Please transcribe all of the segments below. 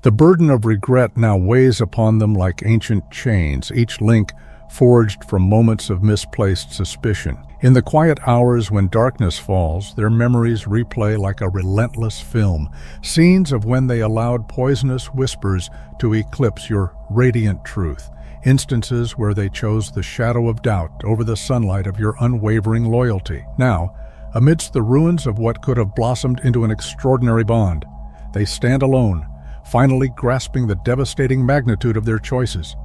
The burden of regret now weighs upon them like ancient chains, each link forged from moments of misplaced suspicion. In the quiet hours when darkness falls, their memories replay like a relentless film, scenes of when they allowed poisonous whispers to eclipse your radiant truth, instances where they chose the shadow of doubt over the sunlight of your unwavering loyalty. Now, amidst the ruins of what could have blossomed into an extraordinary bond, they stand alone, finally grasping the devastating magnitude of their choices.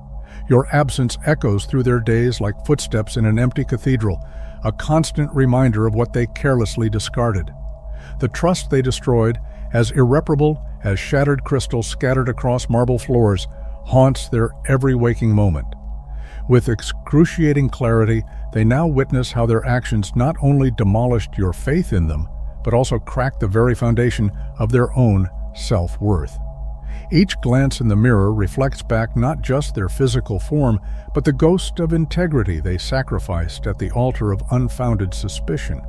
Your absence echoes through their days like footsteps in an empty cathedral, a constant reminder of what they carelessly discarded. The trust they destroyed, as irreparable as shattered crystal scattered across marble floors, haunts their every waking moment. With excruciating clarity, they now witness how their actions not only demolished your faith in them, but also cracked the very foundation of their own self-worth. Each glance in the mirror reflects back not just their physical form, but the ghost of integrity they sacrificed at the altar of unfounded suspicion.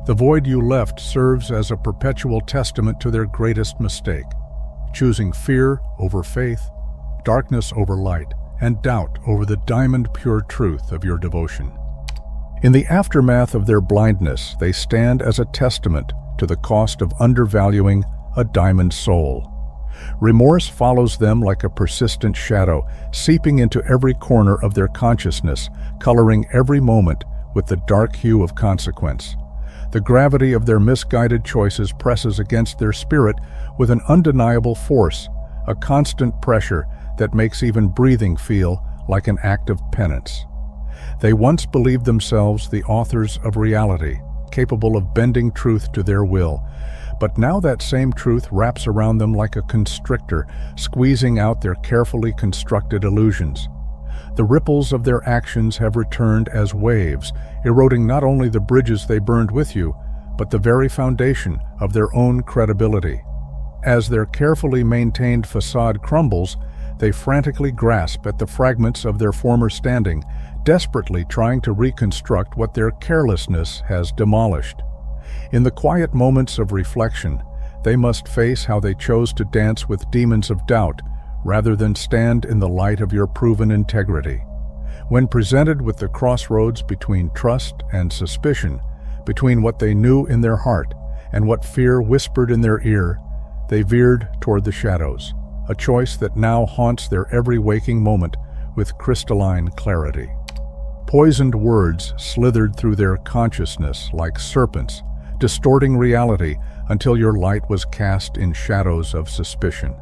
The void you left serves as a perpetual testament to their greatest mistake, choosing fear over faith, darkness over light, and doubt over the diamond-pure truth of your devotion. In the aftermath of their blindness, they stand as a testament to the cost of undervaluing a diamond soul. Remorse follows them like a persistent shadow, seeping into every corner of their consciousness, coloring every moment with the dark hue of consequence. The gravity of their misguided choices presses against their spirit with an undeniable force, a constant pressure that makes even breathing feel like an act of penance. They once believed themselves the authors of reality, capable of bending truth to their will, but now that same truth wraps around them like a constrictor, squeezing out their carefully constructed illusions. The ripples of their actions have returned as waves, eroding not only the bridges they burned with you, but the very foundation of their own credibility. As their carefully maintained facade crumbles, they frantically grasp at the fragments of their former standing, desperately trying to reconstruct what their carelessness has demolished. In the quiet moments of reflection, they must face how they chose to dance with demons of doubt rather than stand in the light of your proven integrity. When presented with the crossroads between trust and suspicion, between what they knew in their heart and what fear whispered in their ear, they veered toward the shadows, a choice that now haunts their every waking moment with crystalline clarity. Poisoned words slithered through their consciousness like serpents, distorting reality until your light was cast in shadows of suspicion.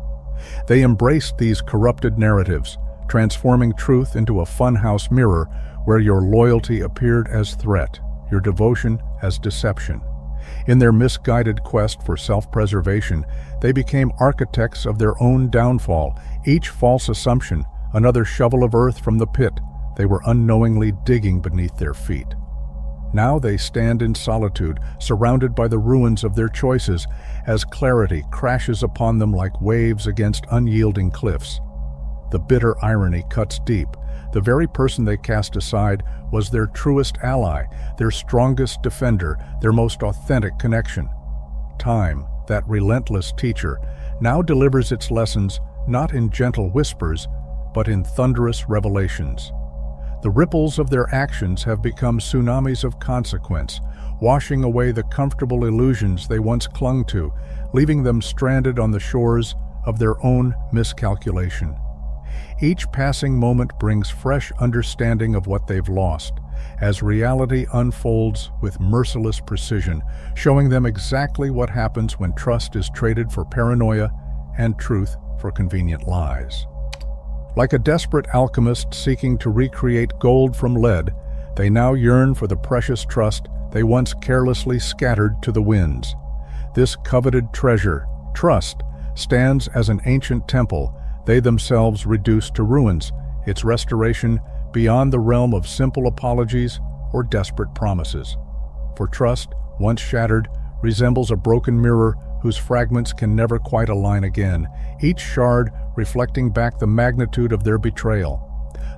They embraced these corrupted narratives, transforming truth into a funhouse mirror where your loyalty appeared as threat, your devotion as deception. In their misguided quest for self-preservation, they became architects of their own downfall, each false assumption another shovel of earth from the pit they were unknowingly digging beneath their feet. Now they stand in solitude, surrounded by the ruins of their choices, as clarity crashes upon them like waves against unyielding cliffs. The bitter irony cuts deep. The very person they cast aside was their truest ally, their strongest defender, their most authentic connection. Time, that relentless teacher, now delivers its lessons not in gentle whispers, but in thunderous revelations. The ripples of their actions have become tsunamis of consequence, washing away the comfortable illusions they once clung to, leaving them stranded on the shores of their own miscalculation. Each passing moment brings fresh understanding of what they've lost, as reality unfolds with merciless precision, showing them exactly what happens when trust is traded for paranoia and truth for convenient lies. Like a desperate alchemist seeking to recreate gold from lead, they now yearn for the precious trust they once carelessly scattered to the winds. This coveted treasure, trust, stands as an ancient temple they themselves reduced to ruins, its restoration beyond the realm of simple apologies or desperate promises. For trust, once shattered, resembles a broken mirror whose fragments can never quite align again, each shard reflecting back the magnitude of their betrayal.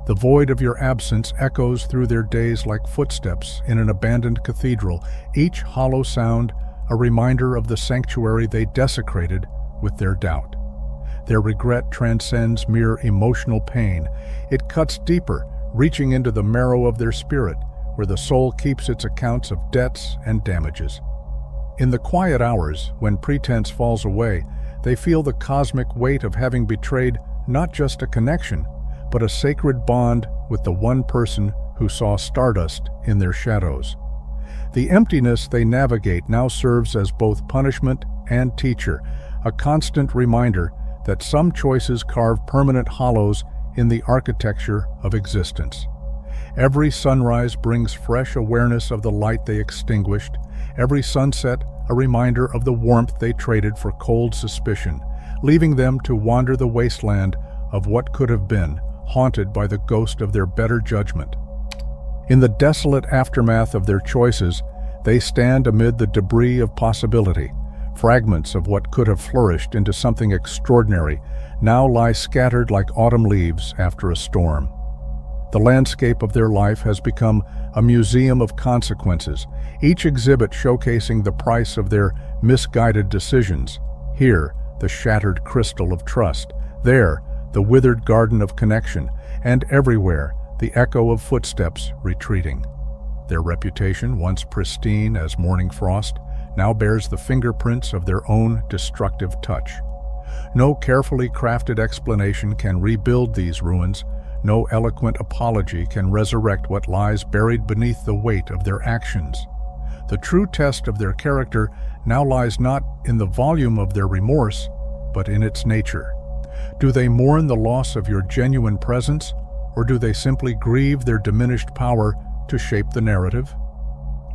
The void of your absence echoes through their days like footsteps in an abandoned cathedral, each hollow sound a reminder of the sanctuary they desecrated with their doubt. Their regret transcends mere emotional pain. It cuts deeper, reaching into the marrow of their spirit, where the soul keeps its accounts of debts and damages. In the quiet hours, when pretense falls away, they feel the cosmic weight of having betrayed not just a connection, but a sacred bond with the one person who saw stardust in their shadows. The emptiness they navigate now serves as both punishment and teacher, a constant reminder that some choices carve permanent hollows in the architecture of existence. Every sunrise brings fresh awareness of the light they extinguished, every sunset a reminder of the warmth they traded for cold suspicion, leaving them to wander the wasteland of what could have been, haunted by the ghost of their better judgment. In the desolate aftermath of their choices, they stand amid the debris of possibility. Fragments of what could have flourished into something extraordinary now lie scattered like autumn leaves after a storm. The landscape of their life has become a museum of consequences, each exhibit showcasing the price of their misguided decisions. Here, the shattered crystal of trust. There, the withered garden of connection. And everywhere, the echo of footsteps retreating. Their reputation, once pristine as morning frost, now bears the fingerprints of their own destructive touch. No carefully crafted explanation can rebuild these ruins. No eloquent apology can resurrect what lies buried beneath the weight of their actions. The true test of their character now lies not in the volume of their remorse, but in its nature. Do they mourn the loss of your genuine presence, or do they simply grieve their diminished power to shape the narrative?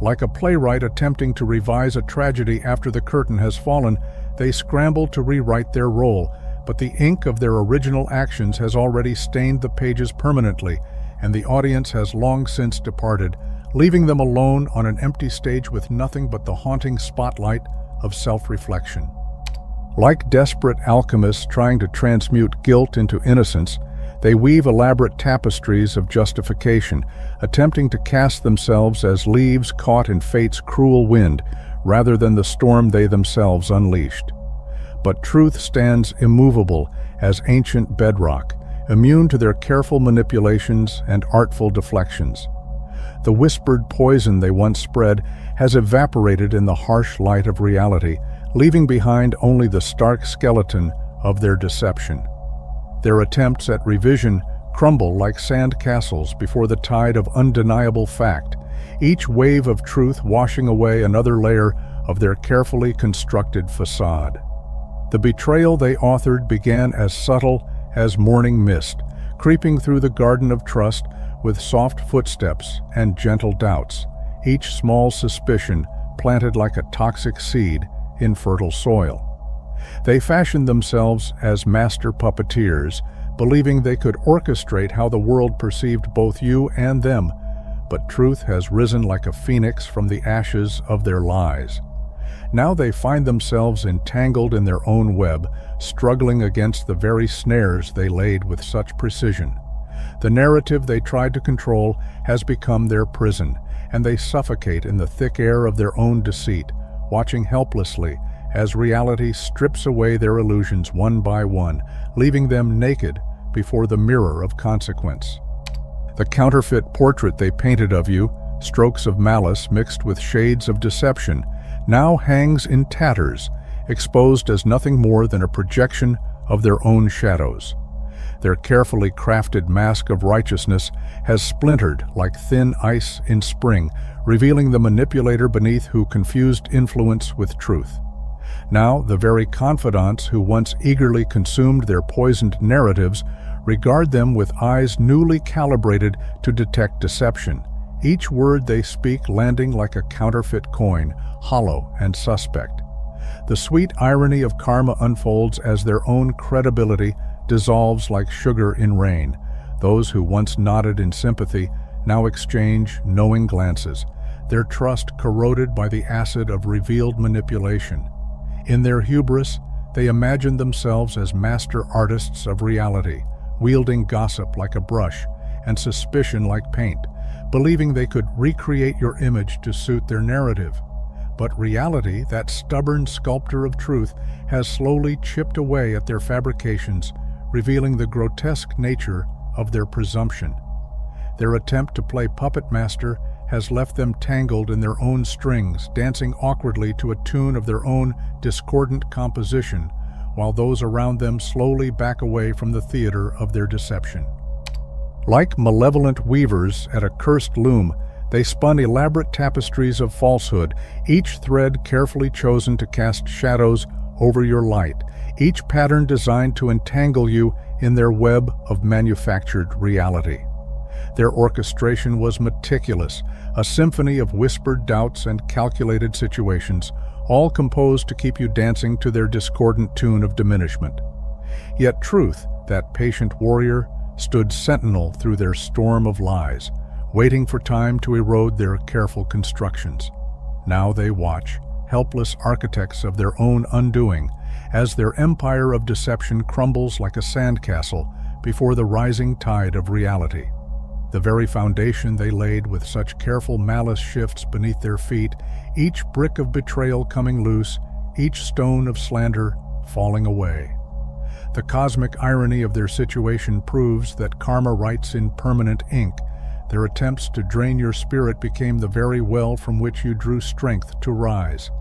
Like a playwright attempting to revise a tragedy after the curtain has fallen, they scramble to rewrite their role, but the ink of their original actions has already stained the pages permanently, and the audience has long since departed, leaving them alone on an empty stage with nothing but the haunting spotlight of self-reflection. Like desperate alchemists trying to transmute guilt into innocence, they weave elaborate tapestries of justification, attempting to cast themselves as leaves caught in fate's cruel wind, rather than the storm they themselves unleashed. But truth stands immovable as ancient bedrock, immune to their careful manipulations and artful deflections. The whispered poison they once spread has evaporated in the harsh light of reality, leaving behind only the stark skeleton of their deception. Their attempts at revision crumble like sand castles before the tide of undeniable fact, each wave of truth washing away another layer of their carefully constructed facade. The betrayal they authored began as subtle as morning mist, creeping through the garden of trust with soft footsteps and gentle doubts, each small suspicion planted like a toxic seed in fertile soil. They fashioned themselves as master puppeteers, believing they could orchestrate how the world perceived both you and them, but truth has risen like a phoenix from the ashes of their lies. Now they find themselves entangled in their own web, struggling against the very snares they laid with such precision. The narrative they tried to control has become their prison, and they suffocate in the thick air of their own deceit, watching helplessly as reality strips away their illusions one by one, leaving them naked before the mirror of consequence. The counterfeit portrait they painted of you, strokes of malice mixed with shades of deception, now hangs in tatters, exposed as nothing more than a projection of their own shadows. Their carefully crafted mask of righteousness has splintered like thin ice in spring, revealing the manipulator beneath who confused influence with truth. Now, the very confidants who once eagerly consumed their poisoned narratives regard them with eyes newly calibrated to detect deception, each word they speak landing like a counterfeit coin, hollow and suspect. The sweet irony of karma unfolds as their own credibility dissolves like sugar in rain. Those who once nodded in sympathy now exchange knowing glances, their trust corroded by the acid of revealed manipulation. In their hubris, they imagine themselves as master artists of reality, wielding gossip like a brush and suspicion like paint, believing they could recreate your image to suit their narrative. But reality, that stubborn sculptor of truth, has slowly chipped away at their fabrications, revealing the grotesque nature of their presumption. Their attempt to play puppet master has left them tangled in their own strings, dancing awkwardly to a tune of their own discordant composition, while those around them slowly back away from the theater of their deception. Like malevolent weavers at a cursed loom, they spun elaborate tapestries of falsehood, each thread carefully chosen to cast shadows over your light, each pattern designed to entangle you in their web of manufactured reality. Their orchestration was meticulous, a symphony of whispered doubts and calculated situations, all composed to keep you dancing to their discordant tune of diminishment. Yet truth, that patient warrior, stood sentinel through their storm of lies, waiting for time to erode their careful constructions. Now they watch, helpless architects of their own undoing, as their empire of deception crumbles like a sandcastle before the rising tide of reality. The very foundation they laid with such careful malice shifts beneath their feet, each brick of betrayal coming loose, each stone of slander falling away. The cosmic irony of their situation proves that karma writes in permanent ink. Their attempts to drain your spirit became the very well from which you drew strength to rise.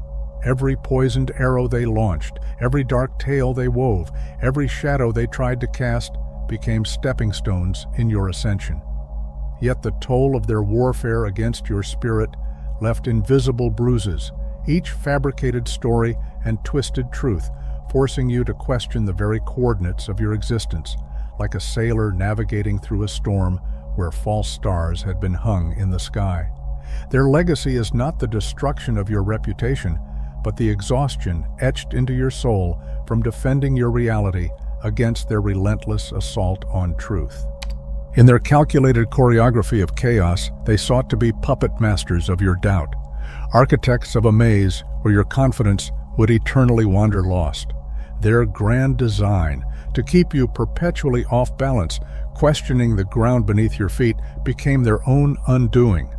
Every poisoned arrow they launched, every dark tale they wove, every shadow they tried to cast became stepping stones in your ascension. Yet the toll of their warfare against your spirit left invisible bruises, each fabricated story and twisted truth, forcing you to question the very coordinates of your existence, like a sailor navigating through a storm where false stars had been hung in the sky. Their legacy is not the destruction of your reputation, but the exhaustion etched into your soul from defending your reality against their relentless assault on truth. In their calculated choreography of chaos, they sought to be puppet masters of your doubt, architects of a maze where your confidence would eternally wander lost. Their grand design, to keep you perpetually off balance, questioning the ground beneath your feet, became their own undoing.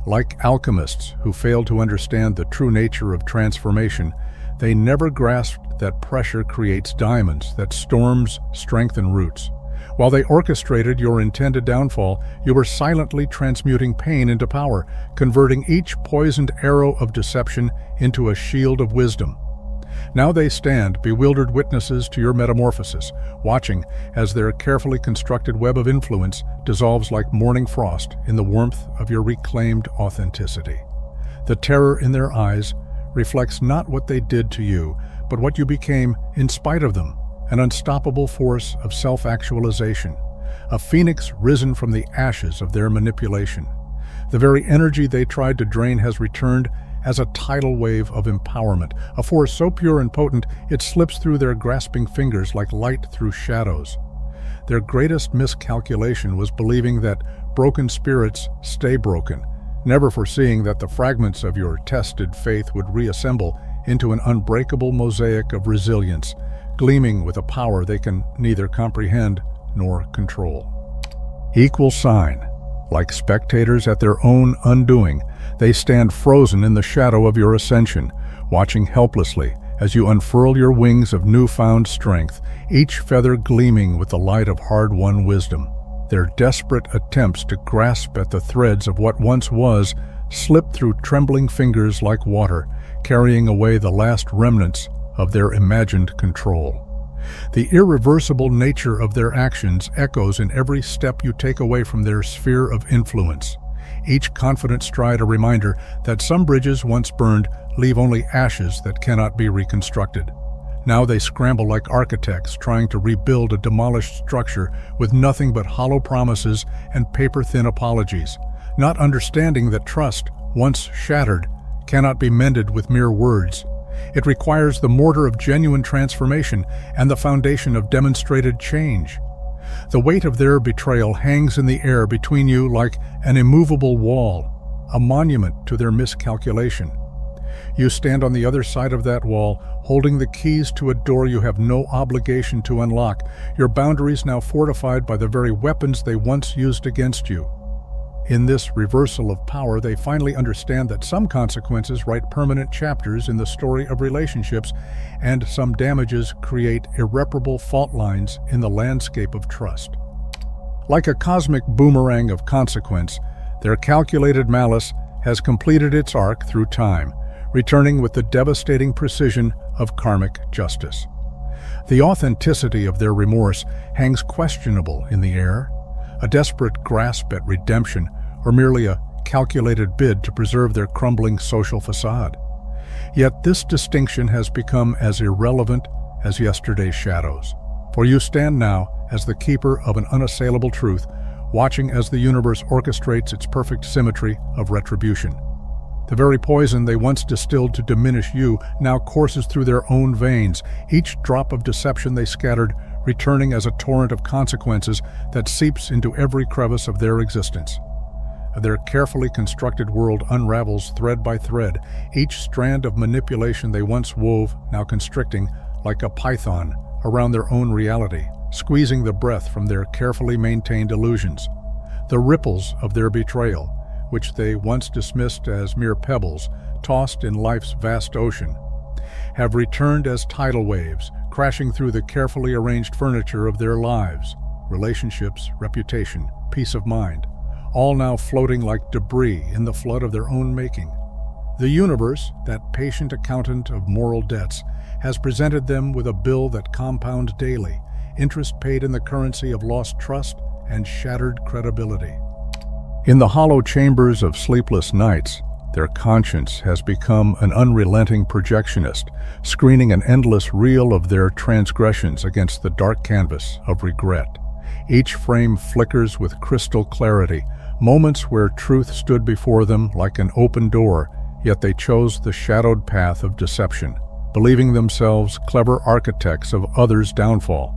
Like alchemists who failed to understand the true nature of transformation, they never grasped that pressure creates diamonds, that storms strengthen roots. While they orchestrated your intended downfall, you were silently transmuting pain into power, converting each poisoned arrow of deception into a shield of wisdom. Now they stand, bewildered witnesses to your metamorphosis, watching as their carefully constructed web of influence dissolves like morning frost in the warmth of your reclaimed authenticity. The terror in their eyes reflects not what they did to you, but what you became in spite of them. An unstoppable force of self-actualization, a phoenix risen from the ashes of their manipulation. The very energy they tried to drain has returned as a tidal wave of empowerment, a force so pure and potent it slips through their grasping fingers like light through shadows. Their greatest miscalculation was believing that broken spirits stay broken, never foreseeing that the fragments of your tested faith would reassemble into an unbreakable mosaic of resilience, gleaming with a power they can neither comprehend nor control. Equal sign. Like spectators at their own undoing, they stand frozen in the shadow of your ascension, watching helplessly as you unfurl your wings of newfound strength, each feather gleaming with the light of hard-won wisdom. Their desperate attempts to grasp at the threads of what once was slip through trembling fingers like water, carrying away the last remnants of their imagined control. The irreversible nature of their actions echoes in every step you take away from their sphere of influence. Each confident stride a reminder that some bridges once burned leave only ashes that cannot be reconstructed. Now they scramble like architects trying to rebuild a demolished structure with nothing but hollow promises and paper-thin apologies, not understanding that trust, once shattered, cannot be mended with mere words. It requires the mortar of genuine transformation and the foundation of demonstrated change. The weight of their betrayal hangs in the air between you like an immovable wall, a monument to their miscalculation. You stand on the other side of that wall, holding the keys to a door you have no obligation to unlock, your boundaries now fortified by the very weapons they once used against you. In this reversal of power, they finally understand that some consequences write permanent chapters in the story of relationships, and some damages create irreparable fault lines in the landscape of trust. Like a cosmic boomerang of consequence, their calculated malice has completed its arc through time, returning with the devastating precision of karmic justice. The authenticity of their remorse hangs questionable in the air, a desperate grasp at redemption, or merely a calculated bid to preserve their crumbling social facade. Yet this distinction has become as irrelevant as yesterday's shadows, for you stand now as the keeper of an unassailable truth, watching as the universe orchestrates its perfect symmetry of retribution. The very poison they once distilled to diminish you now courses through their own veins, each drop of deception they scattered returning as a torrent of consequences that seeps into every crevice of their existence. Their carefully constructed world unravels thread by thread, each strand of manipulation they once wove now constricting like a python around their own reality, squeezing the breath from their carefully maintained illusions. The ripples of their betrayal, which they once dismissed as mere pebbles tossed in life's vast ocean, have returned as tidal waves, crashing through the carefully arranged furniture of their lives, relationships, reputation, peace of mind, all now floating like debris in the flood of their own making. The universe, that patient accountant of moral debts, has presented them with a bill that compounds daily, interest paid in the currency of lost trust and shattered credibility. In the hollow chambers of sleepless nights, their conscience has become an unrelenting projectionist, screening an endless reel of their transgressions against the dark canvas of regret. Each frame flickers with crystal clarity, moments where truth stood before them like an open door, yet they chose the shadowed path of deception, believing themselves clever architects of others' downfall.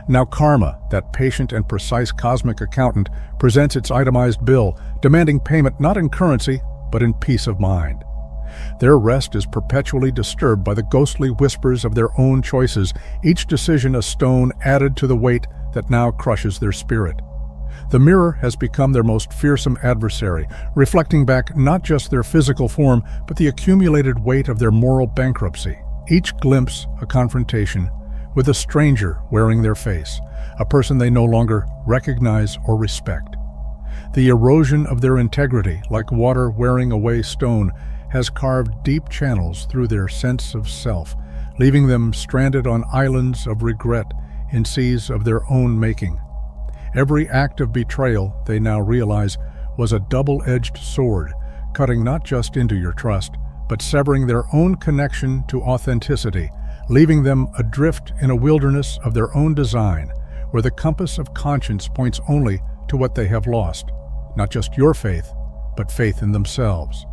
Now karma, that patient and precise cosmic accountant, presents its itemized bill, demanding payment not in currency, but in peace of mind. Their rest is perpetually disturbed by the ghostly whispers of their own choices, each decision a stone added to the weight that now crushes their spirit. The mirror has become their most fearsome adversary, reflecting back not just their physical form, but the accumulated weight of their moral bankruptcy. Each glimpse a confrontation with a stranger wearing their face, a person they no longer recognize or respect. The erosion of their integrity, like water wearing away stone, has carved deep channels through their sense of self, leaving them stranded on islands of regret in seas of their own making. Every act of betrayal, they now realize, was a double-edged sword, cutting not just into your trust, but severing their own connection to authenticity, leaving them adrift in a wilderness of their own design, where the compass of conscience points only to what they have lost, not just your faith, but faith in themselves.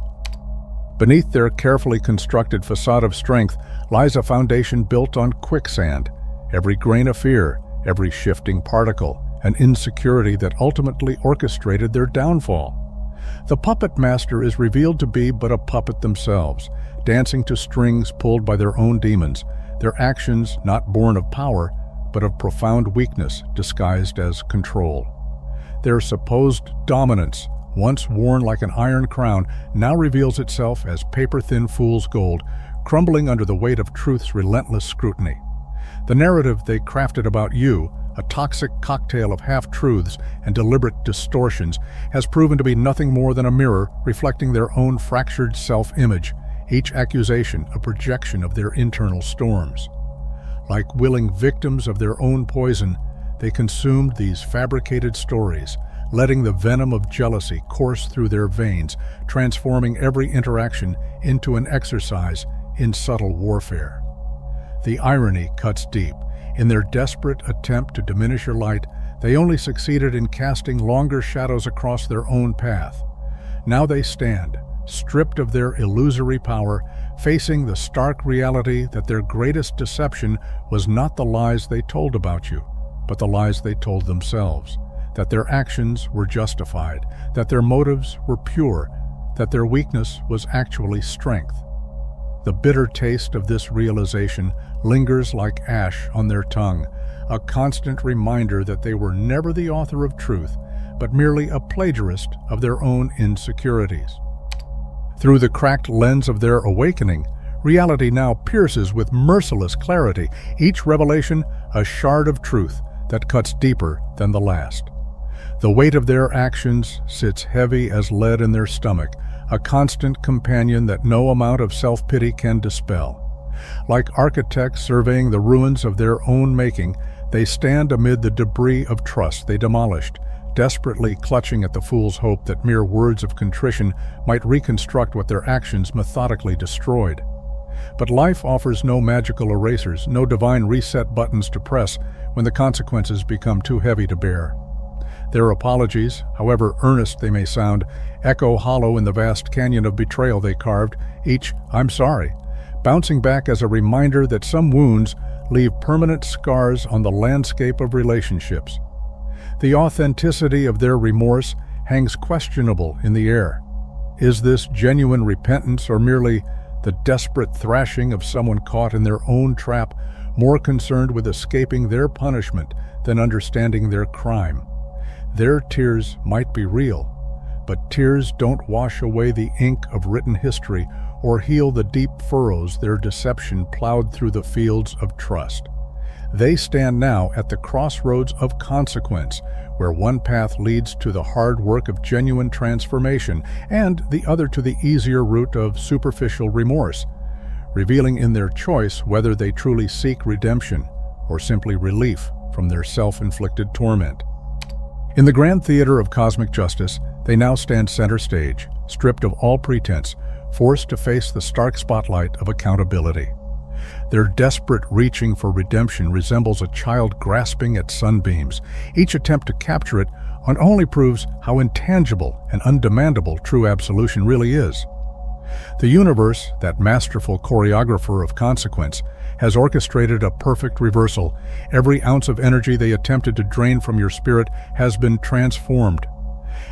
Beneath their carefully constructed facade of strength lies a foundation built on quicksand, every grain of fear, every shifting particle, an insecurity that ultimately orchestrated their downfall. The puppet master is revealed to be but a puppet themselves, dancing to strings pulled by their own demons, their actions not born of power, but of profound weakness disguised as control. Their supposed dominance, once worn like an iron crown, now reveals itself as paper-thin fool's gold, crumbling under the weight of truth's relentless scrutiny. The narrative they crafted about you, a toxic cocktail of half-truths and deliberate distortions, has proven to be nothing more than a mirror reflecting their own fractured self-image, each accusation a projection of their internal storms. Like willing victims of their own poison, they consumed these fabricated stories, letting the venom of jealousy course through their veins, transforming every interaction into an exercise in subtle warfare. The irony cuts deep. In their desperate attempt to diminish your light, they only succeeded in casting longer shadows across their own path. Now they stand, stripped of their illusory power, facing the stark reality that their greatest deception was not the lies they told about you, but the lies they told themselves, that their actions were justified, that their motives were pure, that their weakness was actually strength. The bitter taste of this realization lingers like ash on their tongue, a constant reminder that they were never the author of truth, but merely a plagiarist of their own insecurities. Through the cracked lens of their awakening, reality now pierces with merciless clarity, each revelation a shard of truth that cuts deeper than the last. The weight of their actions sits heavy as lead in their stomach, a constant companion that no amount of self-pity can dispel. Like architects surveying the ruins of their own making, they stand amid the debris of trust they demolished, desperately clutching at the fool's hope that mere words of contrition might reconstruct what their actions methodically destroyed. But life offers no magical erasers, no divine reset buttons to press when the consequences become too heavy to bear. Their apologies, however earnest they may sound, echo hollow in the vast canyon of betrayal they carved, each "I'm sorry," bouncing back as a reminder that some wounds leave permanent scars on the landscape of relationships. The authenticity of their remorse hangs questionable in the air. Is this genuine repentance or merely the desperate thrashing of someone caught in their own trap, more concerned with escaping their punishment than understanding their crime? Their tears might be real, but tears don't wash away the ink of written history or heal the deep furrows their deception plowed through the fields of trust. They stand now at the crossroads of consequence, where one path leads to the hard work of genuine transformation and the other to the easier route of superficial remorse, revealing in their choice whether they truly seek redemption or simply relief from their self-inflicted torment. In the grand theater of cosmic justice, they now stand center stage, stripped of all pretense, forced to face the stark spotlight of accountability. Their desperate reaching for redemption resembles a child grasping at sunbeams. Each attempt to capture it only proves how intangible and undemandable true absolution really is. The universe, that masterful choreographer of consequence, has orchestrated a perfect reversal. Every ounce of energy they attempted to drain from your spirit has been transformed,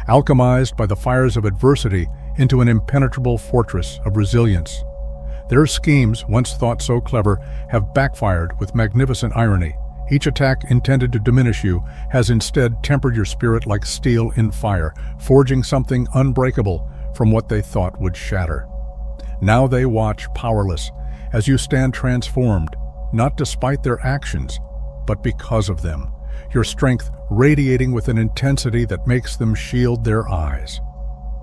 alchemized by the fires of adversity into an impenetrable fortress of resilience. Their schemes, once thought so clever, have backfired with magnificent irony. Each attack intended to diminish you has instead tempered your spirit like steel in fire, forging something unbreakable from what they thought would shatter. Now they watch powerless as you stand transformed, not despite their actions, but because of them, your strength radiating with an intensity that makes them shield their eyes.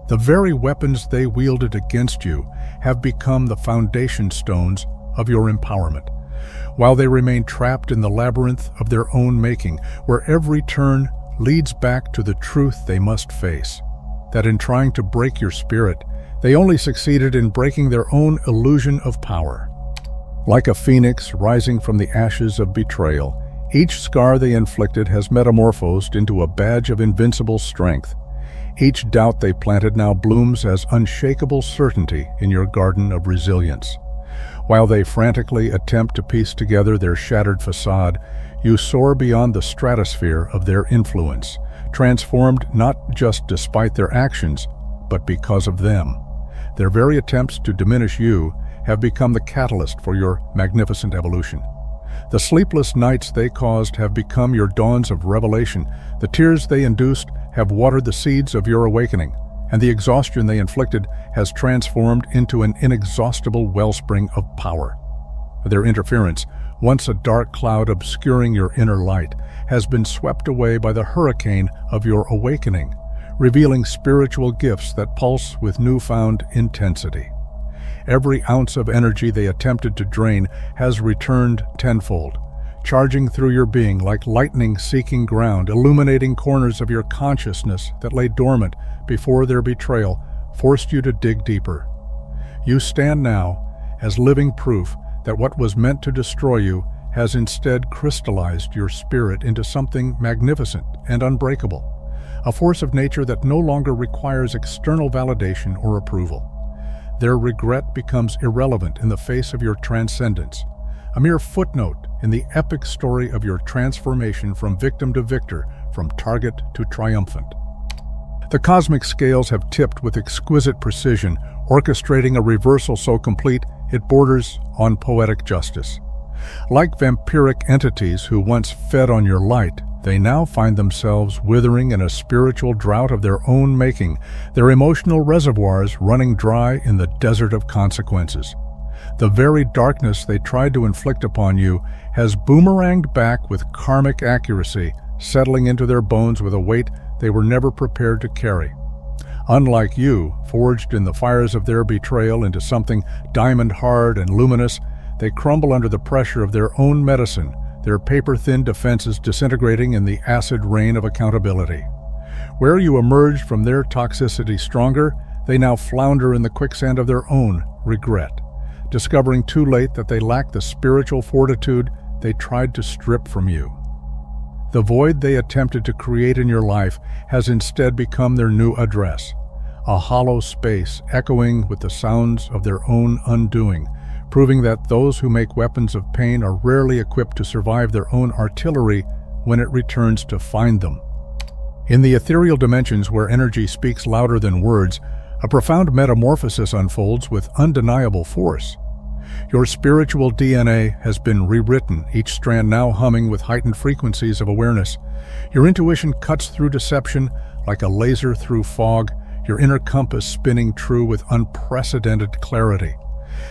The very weapons they wielded against you have become the foundation stones of your empowerment, while they remain trapped in the labyrinth of their own making, where every turn leads back to the truth they must face, that in trying to break your spirit, they only succeeded in breaking their own illusion of power. Like a phoenix rising from the ashes of betrayal, each scar they inflicted has metamorphosed into a badge of invincible strength. Each doubt they planted now blooms as unshakable certainty in your garden of resilience. While they frantically attempt to piece together their shattered facade, you soar beyond the stratosphere of their influence, transformed not just despite their actions, but because of them. Their very attempts to diminish you have become the catalyst for your magnificent evolution. The sleepless nights they caused have become your dawns of revelation. The tears they induced have watered the seeds of your awakening, and the exhaustion they inflicted has transformed into an inexhaustible wellspring of power. Their interference, once a dark cloud obscuring your inner light, has been swept away by the hurricane of your awakening, revealing spiritual gifts that pulse with newfound intensity. Every ounce of energy they attempted to drain has returned tenfold, charging through your being like lightning seeking ground, illuminating corners of your consciousness that lay dormant before their betrayal forced you to dig deeper. You stand now as living proof that what was meant to destroy you has instead crystallized your spirit into something magnificent and unbreakable, a force of nature that no longer requires external validation or approval. Their regret becomes irrelevant in the face of your transcendence, a mere footnote in the epic story of your transformation from victim to victor, from target to triumphant. The cosmic scales have tipped with exquisite precision, orchestrating a reversal so complete it borders on poetic justice. Like vampiric entities who once fed on your light, They now find themselves withering in a spiritual drought of their own making, their emotional reservoirs running dry in the desert of consequences. The very darkness they tried to inflict upon you has boomeranged back with karmic accuracy, settling into their bones with a weight they were never prepared to carry. Unlike you, forged in the fires of their betrayal into something diamond-hard and luminous, they crumble under the pressure of their own medicine, their paper-thin defenses disintegrating in the acid rain of accountability. Where you emerged from their toxicity stronger, they now flounder in the quicksand of their own regret, discovering too late that they lack the spiritual fortitude they tried to strip from you. The void they attempted to create in your life has instead become their new address, a hollow space echoing with the sounds of their own undoing, proving that those who make weapons of pain are rarely equipped to survive their own artillery when it returns to find them. In the ethereal dimensions where energy speaks louder than words, a profound metamorphosis unfolds with undeniable force. Your spiritual DNA has been rewritten, each strand now humming with heightened frequencies of awareness. Your intuition cuts through deception like a laser through fog, your inner compass spinning true with unprecedented clarity.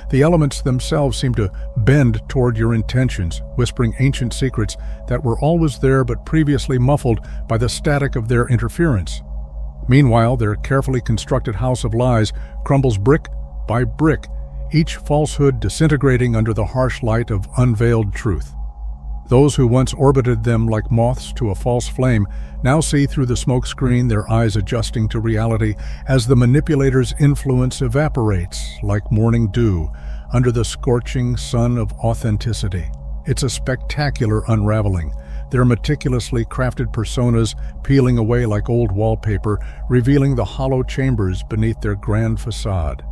The elements themselves seem to bend toward your intentions, whispering ancient secrets that were always there but previously muffled by the static of their interference. Meanwhile, their carefully constructed house of lies crumbles brick by brick, each falsehood disintegrating under the harsh light of unveiled truth. Those who once orbited them like moths to a false flame now see through the smoke screen, their eyes adjusting to reality as the manipulator's influence evaporates like morning dew under the scorching sun of authenticity. It's a spectacular unraveling, their meticulously crafted personas peeling away like old wallpaper, revealing the hollow chambers beneath their grand facade.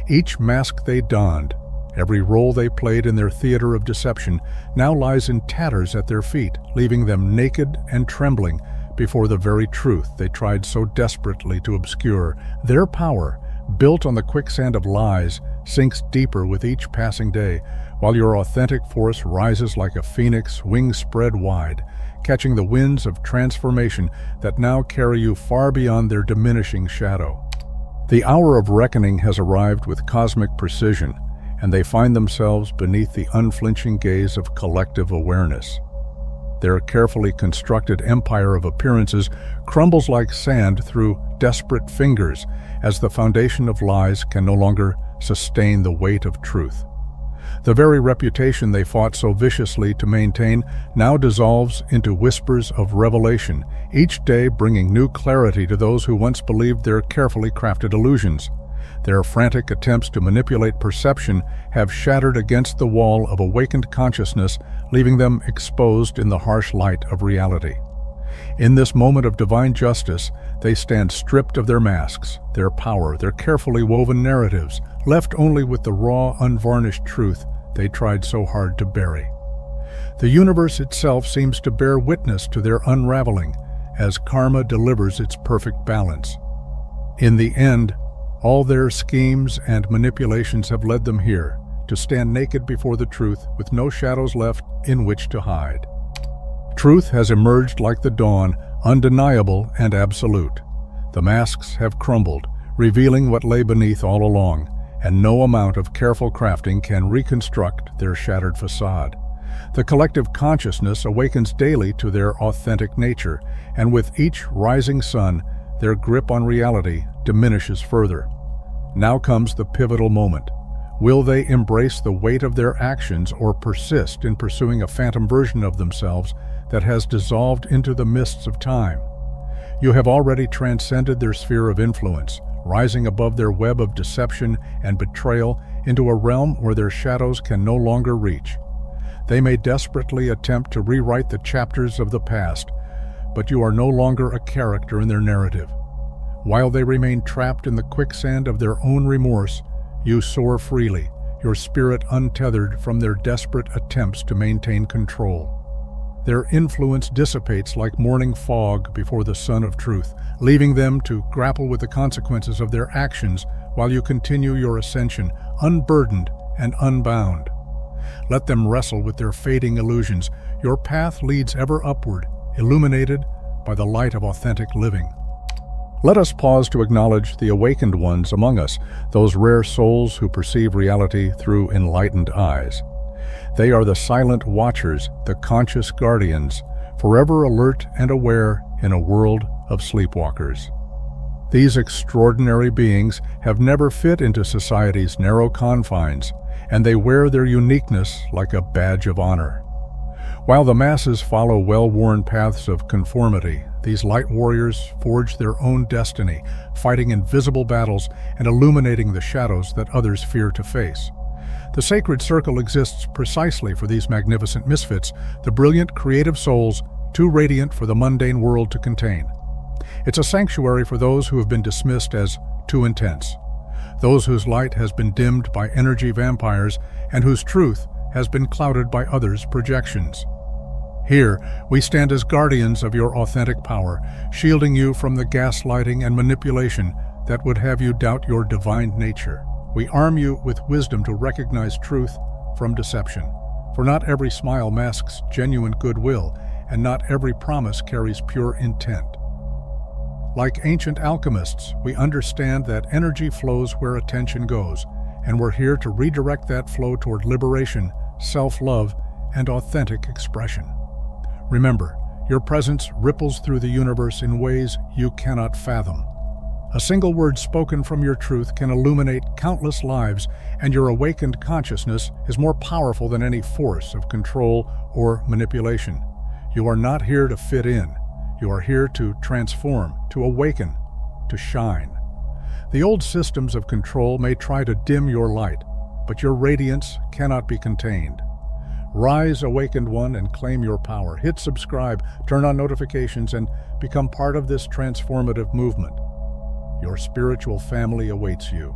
Each mask they donned, every role they played in their theater of deception, now lies in tatters at their feet, leaving them naked and trembling before the very truth they tried so desperately to obscure. Their power, built on the quicksand of lies, sinks deeper with each passing day, while your authentic force rises like a phoenix, wings spread wide, catching the winds of transformation that now carry you far beyond their diminishing shadow. The hour of reckoning has arrived with cosmic precision, and they find themselves beneath the unflinching gaze of collective awareness. Their carefully constructed empire of appearances crumbles like sand through desperate fingers as the foundation of lies can no longer sustain the weight of truth. The very reputation they fought so viciously to maintain now dissolves into whispers of revelation, each day bringing new clarity to those who once believed their carefully crafted illusions. Their frantic attempts to manipulate perception have shattered against the wall of awakened consciousness, leaving them exposed in the harsh light of reality. In this moment of divine justice, they stand stripped of their masks, their power, their carefully woven narratives, left only with the raw, unvarnished truth they tried so hard to bury. The universe itself seems to bear witness to their unraveling, as karma delivers its perfect balance. In the end, all their schemes and manipulations have led them here, to stand naked before the truth with no shadows left in which to hide. Truth has emerged like the dawn, undeniable and absolute. The masks have crumbled, revealing what lay beneath all along, and no amount of careful crafting can reconstruct their shattered facade. The collective consciousness awakens daily to their authentic nature, and with each rising sun, their grip on reality diminishes further. Now comes the pivotal moment. Will they embrace the weight of their actions or persist in pursuing a phantom version of themselves that has dissolved into the mists of time? You have already transcended their sphere of influence, rising above their web of deception and betrayal into a realm where their shadows can no longer reach. They may desperately attempt to rewrite the chapters of the past, but you are no longer a character in their narrative. While they remain trapped in the quicksand of their own remorse, you soar freely, your spirit untethered from their desperate attempts to maintain control. Their influence dissipates like morning fog before the sun of truth, leaving them to grapple with the consequences of their actions while you continue your ascension, unburdened and unbound. Let them wrestle with their fading illusions. Your path leads ever upward, illuminated by the light of authentic living. Let us pause to acknowledge the awakened ones among us, those rare souls who perceive reality through enlightened eyes. They are the silent watchers, the conscious guardians, forever alert and aware in a world of sleepwalkers. These extraordinary beings have never fit into society's narrow confines, and they wear their uniqueness like a badge of honor. While the masses follow well-worn paths of conformity, these light warriors forge their own destiny, fighting invisible battles and illuminating the shadows that others fear to face. The sacred circle exists precisely for these magnificent misfits, the brilliant, creative souls too radiant for the mundane world to contain. It's a sanctuary for those who have been dismissed as too intense, those whose light has been dimmed by energy vampires and whose truth has been clouded by others' projections. Here, we stand as guardians of your authentic power, shielding you from the gaslighting and manipulation that would have you doubt your divine nature. We arm you with wisdom to recognize truth from deception, for not every smile masks genuine goodwill, and not every promise carries pure intent. Like ancient alchemists, we understand that energy flows where attention goes, and we're here to redirect that flow toward liberation, self-love, and authentic expression. Remember, your presence ripples through the universe in ways you cannot fathom. A single word spoken from your truth can illuminate countless lives, and your awakened consciousness is more powerful than any force of control or manipulation. You are not here to fit in. You are here to transform, to awaken, to shine. The old systems of control may try to dim your light, but your radiance cannot be contained. Rise, awakened one, and claim your power. Hit subscribe, turn on notifications, and become part of this transformative movement. Your spiritual family awaits you.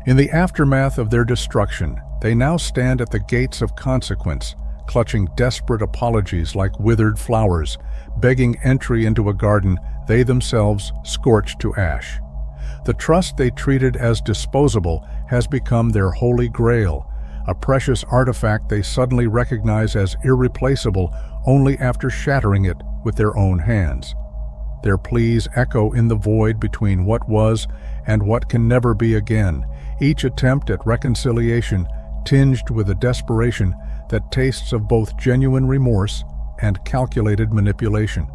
In the aftermath of their destruction, they now stand at the gates of consequence, clutching desperate apologies like withered flowers, begging entry into a garden they themselves scorched to ash. The trust they treated as disposable has become their holy grail, a precious artifact they suddenly recognize as irreplaceable only after shattering it with their own hands. Their pleas echo in the void between what was and what can never be again, each attempt at reconciliation tinged with a desperation that tastes of both genuine remorse and calculated manipulation.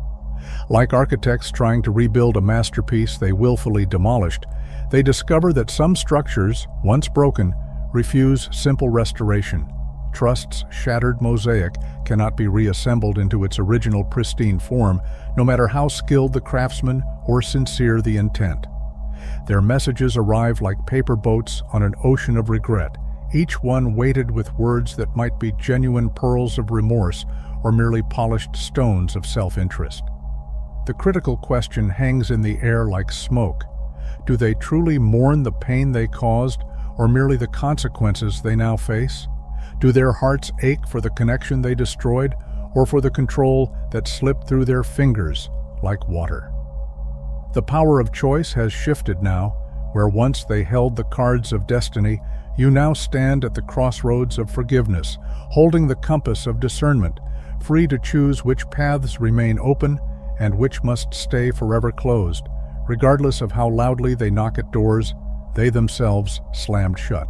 Like architects trying to rebuild a masterpiece they willfully demolished, they discover that some structures, once broken, refuse simple restoration. Trust's shattered mosaic cannot be reassembled into its original pristine form, no matter how skilled the craftsman or sincere the intent. Their messages arrive like paper boats on an ocean of regret, each one weighted with words that might be genuine pearls of remorse or merely polished stones of self-interest. The critical question hangs in the air like smoke. Do they truly mourn the pain they caused, or merely the consequences they now face? Do their hearts ache for the connection they destroyed, or for the control that slipped through their fingers like water? The power of choice has shifted now. Where once they held the cards of destiny, you now stand at the crossroads of forgiveness, holding the compass of discernment, free to choose which paths remain open and which must stay forever closed, regardless of how loudly they knock at doors they themselves slammed shut.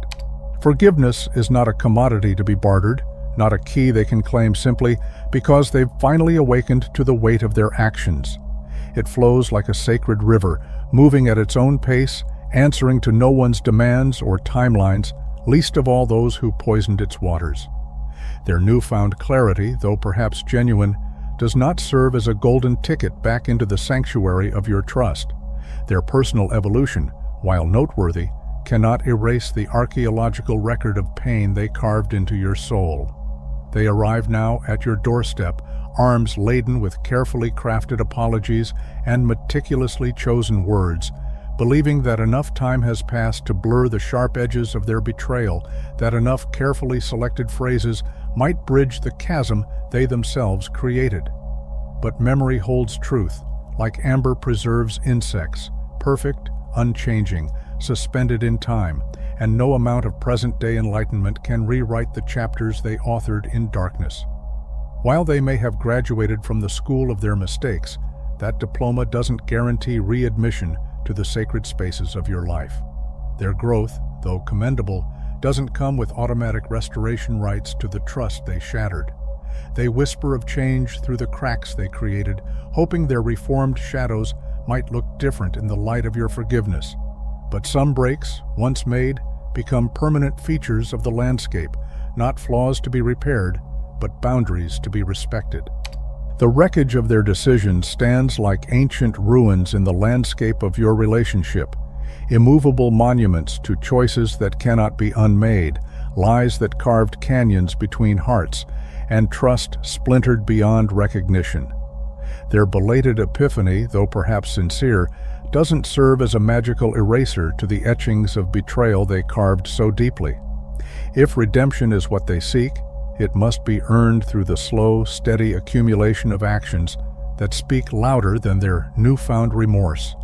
Forgiveness is not a commodity to be bartered, not a key they can claim simply because they've finally awakened to the weight of their actions. It flows like a sacred river, moving at its own pace, answering to no one's demands or timelines, least of all those who poisoned its waters. Their newfound clarity, though perhaps genuine, does not serve as a golden ticket back into the sanctuary of your trust. Their personal evolution, while noteworthy, cannot erase the archaeological record of pain they carved into your soul. They arrive now at your doorstep, arms laden with carefully crafted apologies and meticulously chosen words, believing that enough time has passed to blur the sharp edges of their betrayal, that enough carefully selected phrases might bridge the chasm they themselves created. But memory holds truth, like amber preserves insects, perfect, unchanging, suspended in time, and no amount of present-day enlightenment can rewrite the chapters they authored in darkness. While they may have graduated from the school of their mistakes, that diploma doesn't guarantee readmission to the sacred spaces of your life. Their growth, though commendable, doesn't come with automatic restoration rights to the trust they shattered. They whisper of change through the cracks they created, hoping their reformed shadows might look different in the light of your forgiveness. But some breaks, once made, become permanent features of the landscape, not flaws to be repaired, but boundaries to be respected. The wreckage of their decisions stands like ancient ruins in the landscape of your relationship, immovable monuments to choices that cannot be unmade, lies that carved canyons between hearts, and trust splintered beyond recognition. Their belated epiphany, though perhaps sincere, doesn't serve as a magical eraser to the etchings of betrayal they carved so deeply. If redemption is what they seek, it must be earned through the slow, steady accumulation of actions that speak louder than their newfound remorse.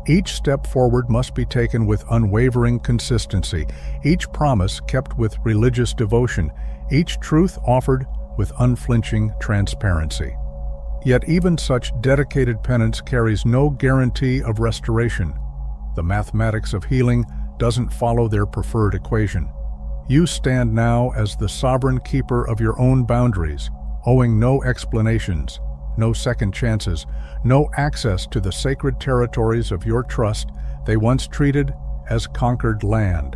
Each step forward must be taken with unwavering consistency, each promise kept with religious devotion, each truth offered with unflinching transparency. Yet even such dedicated penance carries no guarantee of restoration. The mathematics of healing doesn't follow their preferred equation. You stand now as the sovereign keeper of your own boundaries, owing no explanations, no second chances, no access to the sacred territories of your trust they once treated as conquered land.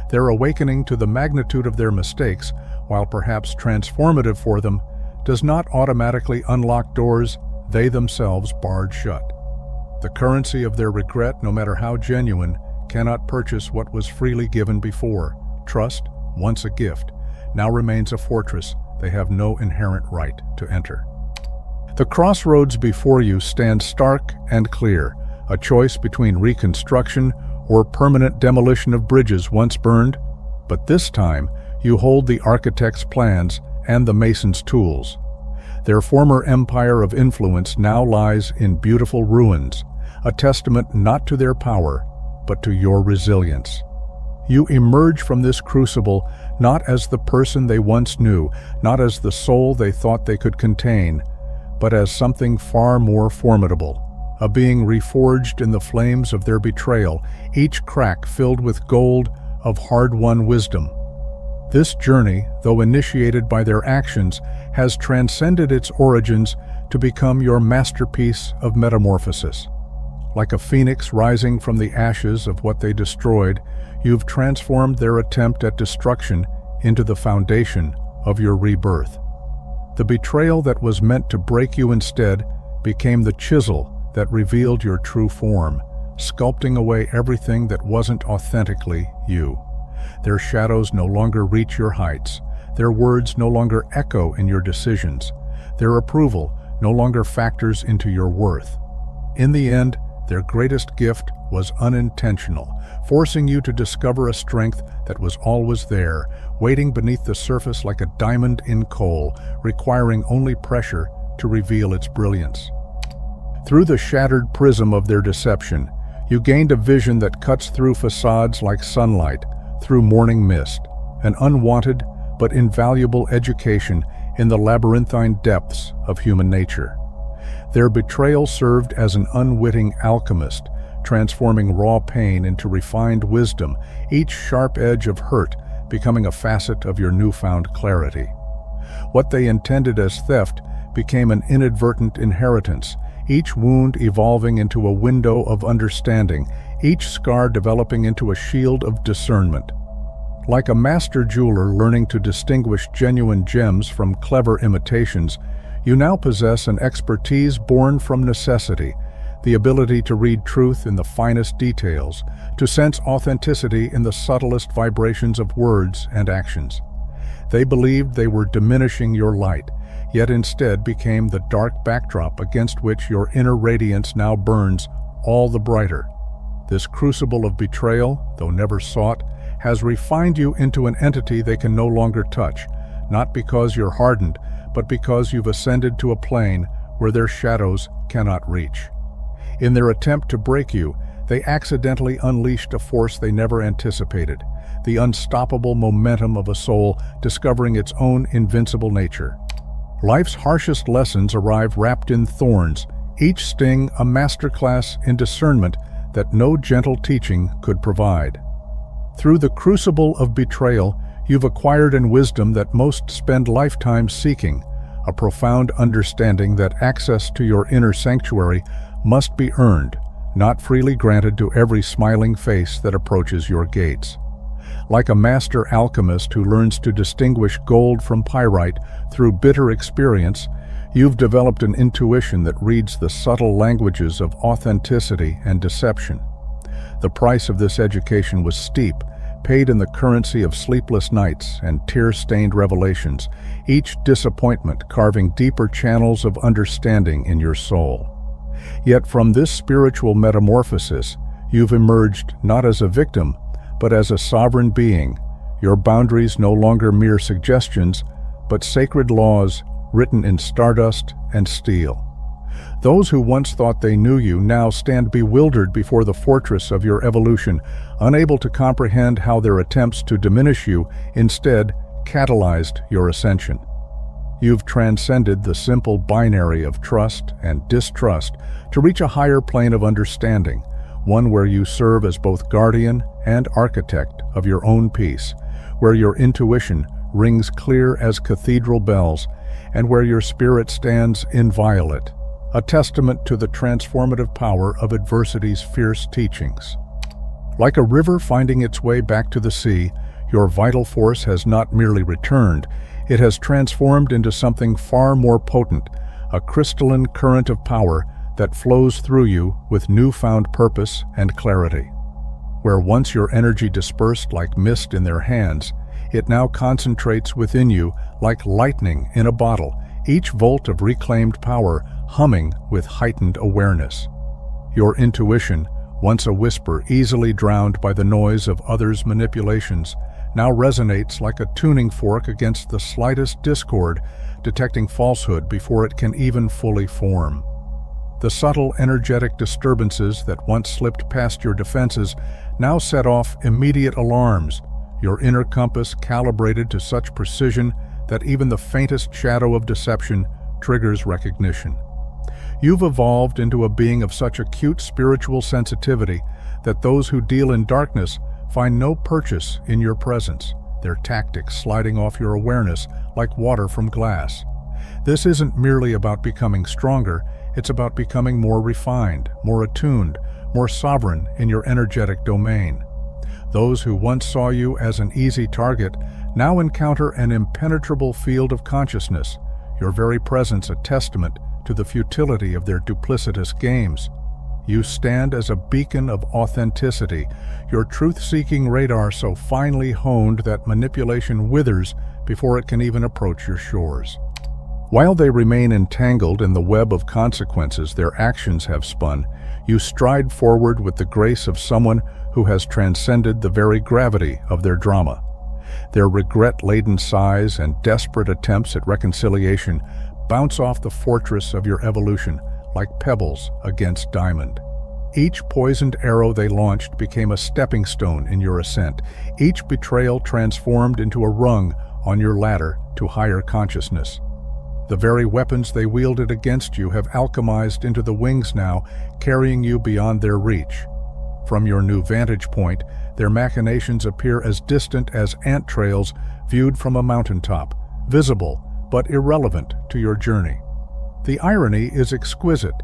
Their awakening to the magnitude of their mistakes, while perhaps transformative for them, does not automatically unlock doors they themselves barred shut. The currency of their regret, no matter how genuine, cannot purchase what was freely given before. Trust, once a gift, now remains a fortress they have no inherent right to enter. The crossroads before you stand stark and clear, a choice between reconstruction or permanent demolition of bridges once burned, but this time you hold the architect's plans and the mason's tools. Their former empire of influence now lies in beautiful ruins, a testament not to their power, but to your resilience. You emerge from this crucible not as the person they once knew, not as the soul they thought they could contain, but as something far more formidable, a being reforged in the flames of their betrayal, each crack filled with gold of hard-won wisdom. This journey, though initiated by their actions, has transcended its origins to become your masterpiece of metamorphosis. Like a phoenix rising from the ashes of what they destroyed, you've transformed their attempt at destruction into the foundation of your rebirth. The betrayal that was meant to break you instead became the chisel that revealed your true form, sculpting away everything that wasn't authentically you. Their shadows no longer reach your heights. Their words no longer echo in your decisions. Their approval no longer factors into your worth. In the end, their greatest gift was unintentional, forcing you to discover a strength that was always there, waiting beneath the surface like a diamond in coal, requiring only pressure to reveal its brilliance. Through the shattered prism of their deception, you gained a vision that cuts through facades like sunlight, through morning mist, an unwanted but invaluable education in the labyrinthine depths of human nature. Their betrayal served as an unwitting alchemist, transforming raw pain into refined wisdom, each sharp edge of hurt becoming a facet of your newfound clarity. What they intended as theft became an inadvertent inheritance, each wound evolving into a window of understanding, each scar developing into a shield of discernment. Like a master jeweler learning to distinguish genuine gems from clever imitations, you now possess an expertise born from necessity, the ability to read truth in the finest details, to sense authenticity in the subtlest vibrations of words and actions. They believed they were diminishing your light, yet instead became the dark backdrop against which your inner radiance now burns all the brighter. This crucible of betrayal, though never sought, has refined you into an entity they can no longer touch, not because you're hardened, but because you've ascended to a plane where their shadows cannot reach. In their attempt to break you, they accidentally unleashed a force they never anticipated, the unstoppable momentum of a soul discovering its own invincible nature. Life's harshest lessons arrive wrapped in thorns, each sting a masterclass in discernment that no gentle teaching could provide. Through the crucible of betrayal, you've acquired an wisdom that most spend lifetimes seeking, a profound understanding that access to your inner sanctuary must be earned, not freely granted to every smiling face that approaches your gates. Like a master alchemist who learns to distinguish gold from pyrite through bitter experience, you've developed an intuition that reads the subtle languages of authenticity and deception. The price of this education was steep, paid in the currency of sleepless nights and tear-stained revelations, each disappointment carving deeper channels of understanding in your soul. Yet from this spiritual metamorphosis, you've emerged not as a victim, but as a sovereign being, your boundaries no longer mere suggestions, but sacred laws written in stardust and steel. Those who once thought they knew you now stand bewildered before the fortress of your evolution, unable to comprehend how their attempts to diminish you instead catalyzed your ascension. You've transcended the simple binary of trust and distrust to reach a higher plane of understanding, one where you serve as both guardian and architect of your own peace, where your intuition rings clear as cathedral bells, and where your spirit stands inviolate, a testament to the transformative power of adversity's fierce teachings. Like a river finding its way back to the sea, your vital force has not merely returned, it has transformed into something far more potent, a crystalline current of power that flows through you with newfound purpose and clarity. Where once your energy dispersed like mist in their hands, it now concentrates within you like lightning in a bottle, each volt of reclaimed power humming with heightened awareness. Your intuition, once a whisper easily drowned by the noise of others' manipulations, now resonates like a tuning fork against the slightest discord, detecting falsehood before it can even fully form. The subtle energetic disturbances that once slipped past your defenses now set off immediate alarms, your inner compass calibrated to such precision that even the faintest shadow of deception triggers recognition. You've evolved into a being of such acute spiritual sensitivity that those who deal in darkness find no purchase in your presence, their tactics sliding off your awareness like water from glass. This isn't merely about becoming stronger, it's about becoming more refined, more attuned, more sovereign in your energetic domain. Those who once saw you as an easy target now encounter an impenetrable field of consciousness, your very presence a testament to the futility of their duplicitous games. You stand as a beacon of authenticity, your truth-seeking radar so finely honed that manipulation withers before it can even approach your shores. While they remain entangled in the web of consequences their actions have spun, you stride forward with the grace of someone who has transcended the very gravity of their drama. Their regret-laden sighs and desperate attempts at reconciliation bounce off the fortress of your evolution like pebbles against diamond. Each poisoned arrow they launched became a stepping stone in your ascent, each betrayal transformed into a rung on your ladder to higher consciousness. The very weapons they wielded against you have alchemized into the wings now, carrying you beyond their reach. From your new vantage point, their machinations appear as distant as ant trails viewed from a mountaintop, visible but irrelevant to your journey. The irony is exquisite.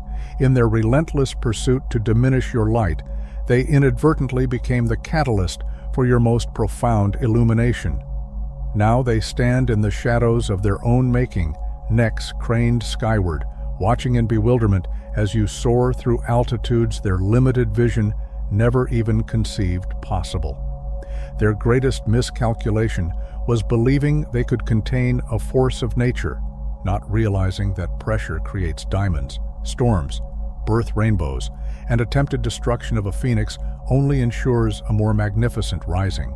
In their relentless pursuit to diminish your light, they inadvertently became the catalyst for your most profound illumination. Now they stand in the shadows of their own making, necks craned skyward, watching in bewilderment as you soar through altitudes their limited vision never even conceived possible. Their greatest miscalculation was believing they could contain a force of nature, not realizing that pressure creates diamonds, storms, birth rainbows, and attempted destruction of a phoenix only ensures a more magnificent rising.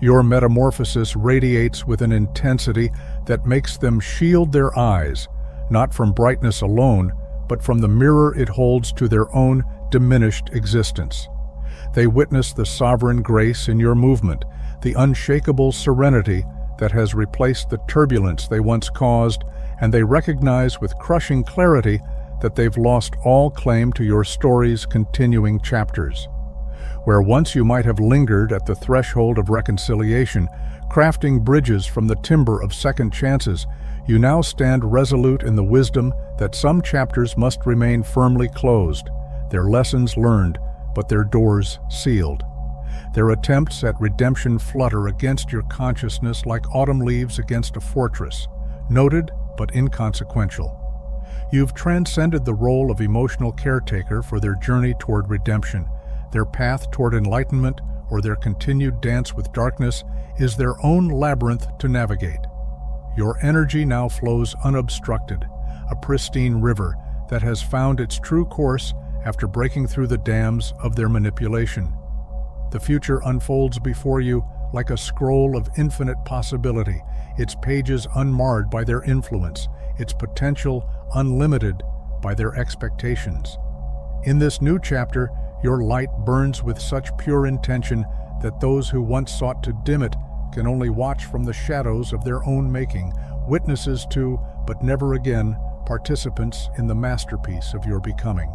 Your metamorphosis radiates with an intensity that makes them shield their eyes, not from brightness alone, but from the mirror it holds to their own diminished existence. They witness the sovereign grace in your movement, the unshakable serenity that has replaced the turbulence they once caused, and they recognize with crushing clarity that they've lost all claim to your story's continuing chapters. Where once you might have lingered at the threshold of reconciliation, crafting bridges from the timber of second chances, you now stand resolute in the wisdom that some chapters must remain firmly closed, their lessons learned, but their doors sealed. Their attempts at redemption flutter against your consciousness like autumn leaves against a fortress, noted but inconsequential. You've transcended the role of emotional caretaker for their journey toward redemption. Their path toward enlightenment, or their continued dance with darkness, is their own labyrinth to navigate. Your energy now flows unobstructed, a pristine river that has found its true course after breaking through the dams of their manipulation. The future unfolds before you like a scroll of infinite possibility, its pages unmarred by their influence, its potential unlimited by their expectations. In this new chapter, your light burns with such pure intention that those who once sought to dim it can only watch from the shadows of their own making, witnesses to, but never again, participants in the masterpiece of your becoming.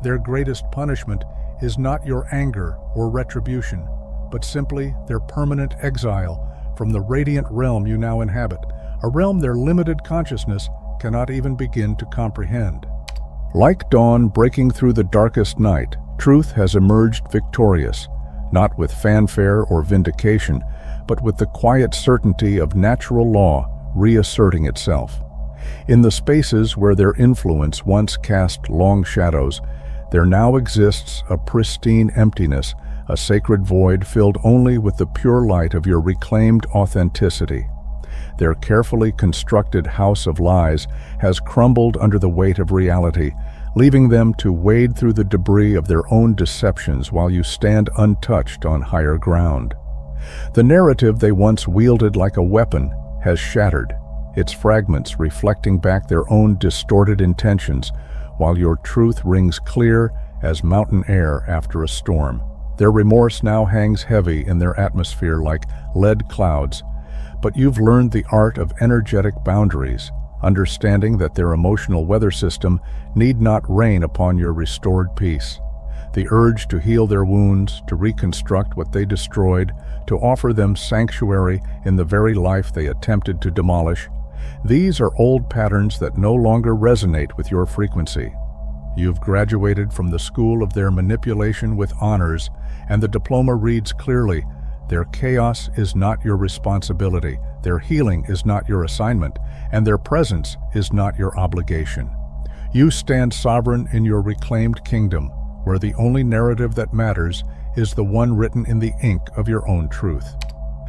Their greatest punishment is not your anger or retribution, but simply their permanent exile from the radiant realm you now inhabit, a realm their limited consciousness cannot even begin to comprehend. Like dawn breaking through the darkest night, truth has emerged victorious, not with fanfare or vindication, but with the quiet certainty of natural law reasserting itself. In the spaces where their influence once cast long shadows, there now exists a pristine emptiness, a sacred void filled only with the pure light of your reclaimed authenticity. Their carefully constructed house of lies has crumbled under the weight of reality, leaving them to wade through the debris of their own deceptions while you stand untouched on higher ground. The narrative they once wielded like a weapon has shattered, its fragments reflecting back their own distorted intentions, while your truth rings clear as mountain air after a storm. Their remorse now hangs heavy in their atmosphere like lead clouds, but you've learned the art of energetic boundaries, understanding that their emotional weather system need not rain upon your restored peace. The urge to heal their wounds, to reconstruct what they destroyed, to offer them sanctuary in the very life they attempted to demolish, these are old patterns that no longer resonate with your frequency. You've graduated from the school of their manipulation with honors, and the diploma reads clearly, their chaos is not your responsibility, their healing is not your assignment, and their presence is not your obligation. You stand sovereign in your reclaimed kingdom, where the only narrative that matters is the one written in the ink of your own truth.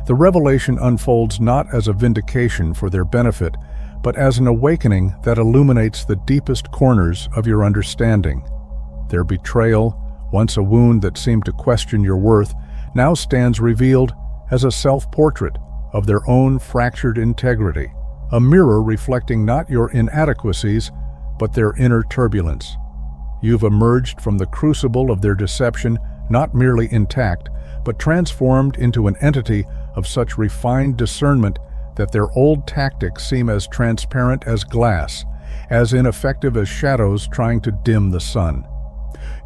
The revelation unfolds not as a vindication for their benefit, but as an awakening that illuminates the deepest corners of your understanding. Their betrayal, once a wound that seemed to question your worth, now stands revealed as a self-portrait of their own fractured integrity, a mirror reflecting not your inadequacies, but their inner turbulence. You've emerged from the crucible of their deception not merely intact, but transformed into an entity of such refined discernment that their old tactics seem as transparent as glass, as ineffective as shadows trying to dim the sun.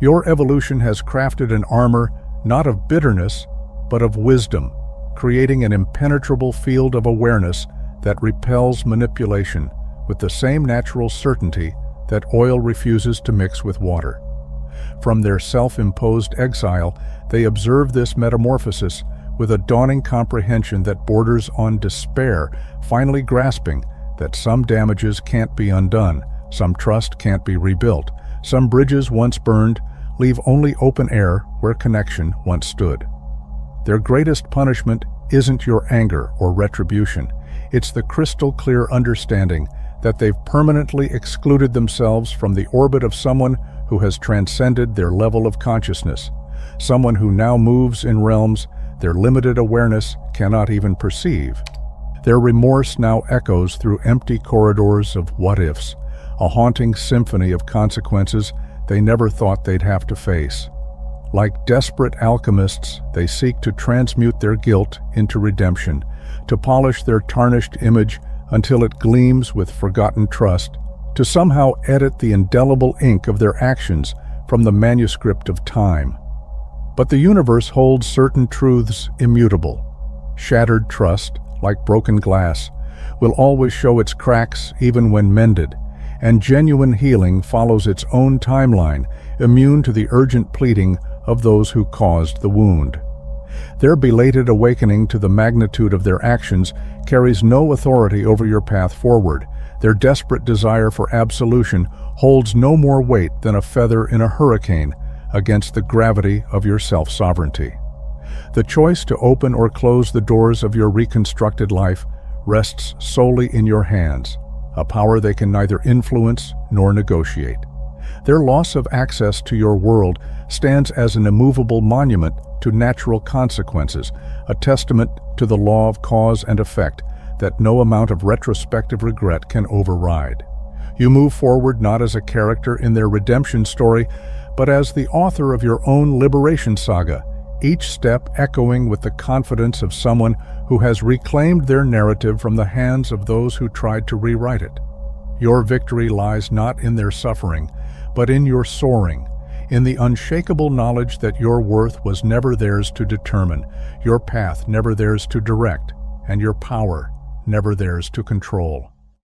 Your evolution has crafted an armor not of bitterness, but of wisdom, creating an impenetrable field of awareness that repels manipulation with the same natural certainty that oil refuses to mix with water. From their self-imposed exile, they observe this metamorphosis with a dawning comprehension that borders on despair, finally grasping that some damages can't be undone, some trust can't be rebuilt, some bridges once burned leave only open air where connection once stood. Their greatest punishment isn't your anger or retribution. It's the crystal-clear understanding that they've permanently excluded themselves from the orbit of someone who has transcended their level of consciousness, someone who now moves in realms their limited awareness cannot even perceive. Their remorse now echoes through empty corridors of what-ifs, a haunting symphony of consequences they never thought they'd have to face. Like desperate alchemists, they seek to transmute their guilt into redemption, to polish their tarnished image until it gleams with forgotten trust, to somehow edit the indelible ink of their actions from the manuscript of time. But the universe holds certain truths immutable. Shattered trust, like broken glass, will always show its cracks even when mended, and genuine healing follows its own timeline, immune to the urgent pleading of those who caused the wound. Their belated awakening to the magnitude of their actions carries no authority over your path forward. Their desperate desire for absolution holds no more weight than a feather in a hurricane against the gravity of your self-sovereignty. The choice to open or close the doors of your reconstructed life rests solely in your hands, a power they can neither influence nor negotiate. Their loss of access to your world stands as an immovable monument to natural consequences, a testament to the law of cause and effect that no amount of retrospective regret can override. You move forward not as a character in their redemption story, but as the author of your own liberation saga, each step echoing with the confidence of someone who has reclaimed their narrative from the hands of those who tried to rewrite it. Your victory lies not in their suffering, but in your soaring, in the unshakable knowledge that your worth was never theirs to determine, your path never theirs to direct, and your power never theirs to control.